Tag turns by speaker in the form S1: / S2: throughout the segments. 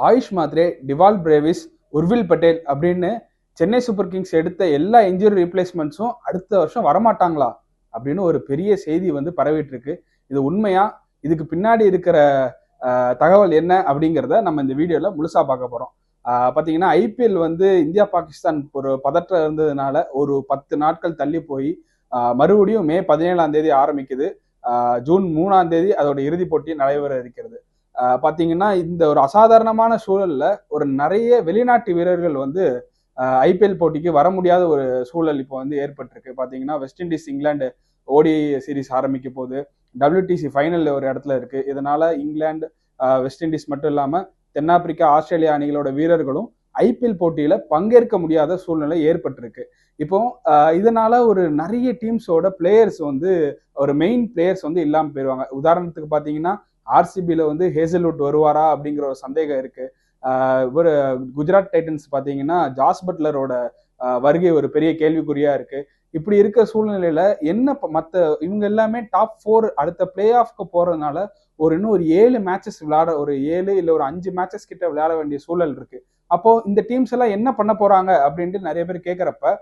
S1: AYUSH Mhatre, டிவால் Brevis, Urvil Patel அப்படின்னு Chennai super Kings எடுத்த எல்லா இன்ஜுரி ரீப்ளேஸ்மெண்ட்ஸும் அடுத்த வருஷம் வரமாட்டாங்களா அப்படின்னு ஒரு பெரிய செய்தி வந்து பரவிட்டு இருக்கு. இது உண்மையா? இதுக்கு பின்னாடி இருக்கிற தகவல் என்ன அப்படிங்கிறத நம்ம இந்த வீடியோல முழுசா பார்க்க போறோம். பார்த்தீங்கன்னா ஐபிஎல் வந்து இந்தியா பாகிஸ்தான் ஒரு பதற்றம் இருந்ததுனால ஒரு 10 நாட்கள் தள்ளி போய் மறுபடியும் மே 17ஆம் தேதி ஆரம்பிக்குது. ஜூன் 3ஆம் தேதி அதோட இறுதிப் போட்டி நடைபெற இருக்கிறது. பார்த்தீங்கன்னா இந்த ஒரு அசாதாரணமான சூழல்ல ஒரு நிறைய வெளிநாட்டு வீரர்கள் வந்து ஐபிஎல் போட்டிக்கு வர முடியாத ஒரு சூழல் இப்போ வந்து ஏற்பட்டிருக்கு. பார்த்தீங்கன்னா வெஸ்ட் இண்டீஸ் இங்கிலாந்து ஓடி சீரிஸ் ஆரம்பிக்க போது, WTC ஃபைனல்ல ஒரு இடத்துல இருக்கு. இதனால இங்கிலாந்து வெஸ்ட் இண்டீஸ் மட்டும் இல்லாம தென்னாப்பிரிக்கா ஆஸ்திரேலியா அணிகளோட வீரர்களும் ஐபிஎல் போட்டியில பங்கேற்க முடியாத சூழ்நிலை ஏற்பட்டிருக்கு. இப்போ இதனால ஒரு நிறைய டீம்ஸோட பிளேயர்ஸ் வந்து ஒரு மெயின் பிளேயர்ஸ் வந்து இல்லாம போயிருவாங்க. உதாரணத்துக்கு பாத்தீங்கன்னா ஆர்சிபில வந்து ஹேசல்வுட் வருவாரா அப்படிங்கிற ஒரு சந்தேகம் இருக்கு. ஒரு குஜராத் டைட்டன்ஸ் பாத்தீங்கன்னா ஜாஸ் பட்லரோட வருகை ஒரு பெரிய கேள்விக்குறியா இருக்கு. இப்படி இருக்க சூழ்நிலையில என்ன மற்ற இவங்க எல்லாமே டாப் 4 அடுத்த பிளே ஆஃப்க்கு போறதுனால இன்னும் ஒரு 7 மேட்சஸ் விளையாட, ஒரு 7 இல்ல ஒரு 5 மேட்சஸ் கிட்ட விளையாட வேண்டிய சூழல் இருக்கு. அப்போ இந்த டீம்ஸ் எல்லாம் என்ன பண்ண போறாங்க அப்படின்ட்டு நிறைய பேர் கேட்கறப்ப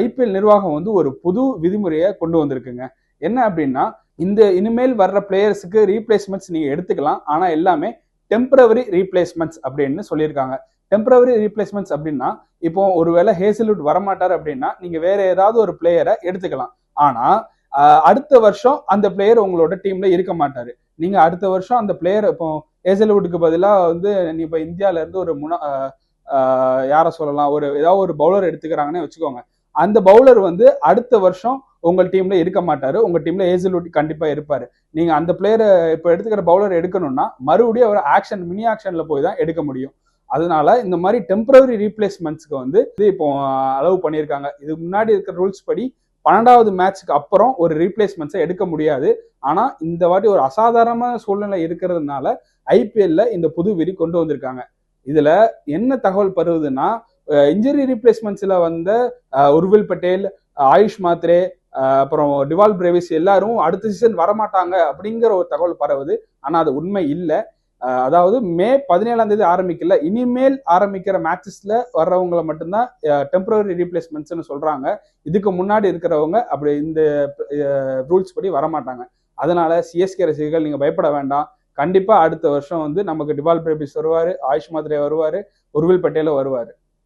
S1: ஐபிஎல் நிர்வாகம் வந்து ஒரு புது விதிமுறையை கொண்டு வந்திருக்குங்க. என்ன அப்படின்னா, இந்த இனிமேல் வர்ற பிளேயர்ஸுக்கு ரீப்ளேஸ்மெண்ட்ஸ் நீங்க எடுத்துக்கலாம், ஆனா எல்லாமே டெம்பரவரி ரீப்ளேஸ்மெண்ட்ஸ் அப்படின்னு சொல்லியிருக்காங்க. டெம்பரவரி ரீப்ளேஸ்மெண்ட்ஸ் அப்படின்னா, இப்போ ஒருவேளை ஹேசல்வுட் வரமாட்டார் அப்படின்னா நீங்க வேற ஏதாவது ஒரு பிளேயரை எடுத்துக்கலாம். ஆனா அடுத்த வருஷம் அந்த பிளேயர் உங்களோட டீம்ல இருக்க மாட்டாரு. நீங்க அடுத்த வருஷம் அந்த பிளேயர் இப்போ ஹேசல்வுட்டுக்கு பதிலாக வந்து நீ இப்போ இந்தியால இருந்து ஒரு யார சொல்லலாம், ஏதாவது ஒரு பவுலர் எடுத்துக்கிறாங்கன்னு வச்சுக்கோங்க. அந்த பவுலர் வந்து அடுத்த வருஷம் உங்க டீம்ல இருக்க மாட்டாரு. உங்க டீம்ல ஹேசல்வுட் கண்டிப்பா இருப்பாரு. நீங்க அந்த பிளேயரை இப்போ எடுத்துக்கிற பவுலர் எடுக்கணும்னா மறுபடியும் அவர் மினி ஆக்ஷன்ல போய் தான் எடுக்க முடியும். அதனால இந்த மாதிரி டெம்பரரி ரீப்ளேஸ்மெண்ட்ஸ்க்கு வந்து இப்போ அலோவ் பண்ணியிருக்காங்க. இதுக்கு முன்னாடி இருக்கிற ரூல்ஸ் படி 12வது மேட்ச்க்கு அப்புறம் ஒரு ரீப்ளேஸ்மெண்ட்ஸை எடுக்க முடியாது. ஆனா இந்த வாட்டி ஒரு அசாதாரணமான சூழ்நிலை இருக்கிறதுனால ஐபிஎல்ல இந்த புது விதி கொண்டு வந்திருக்காங்க. இதுல என்ன தகவல் பரவுதுன்னா, இன்ஜுரி ரீப்ளேஸ்மெண்ட்ஸ்ல வந்த உர்வில் பட்டேல், ஆயுஷ் மாத்ரே, அப்புறம் டிவால் பிரேவிஸ் எல்லாரும் அடுத்த சீசன் வரமாட்டாங்க அப்படிங்கிற ஒரு தகவல் பரவுது. ஆனா அது உண்மை இல்லை. அதாவது மே 17ஆம் தேதி ஆரம்பிக்கல, இனிமேல் ஆரம்பிக்கிற மேட்சஸ்ல வர்றவங்களை மட்டும்தான் டெம்பரரி ரீப்ளேஸ்மெண்ட்ஸ்னு சொல்றாங்க. இதுக்கு முன்னாடி இருக்கிறவங்க அப்படி இந்த ரூல்ஸ் படி வரமாட்டாங்க. அதனால சிஎஸ்கே ரசிகர்கள் நீங்க பயப்பட வேண்டாம். கண்டிப்பா அடுத்த வருஷம் வந்து நமக்கு டிவால் பிரேவிஸ் வருவாரு, ஆயுஷ் மாத்ரே வருவாரு, உர்வில் பட்டேலும் வருவாரு.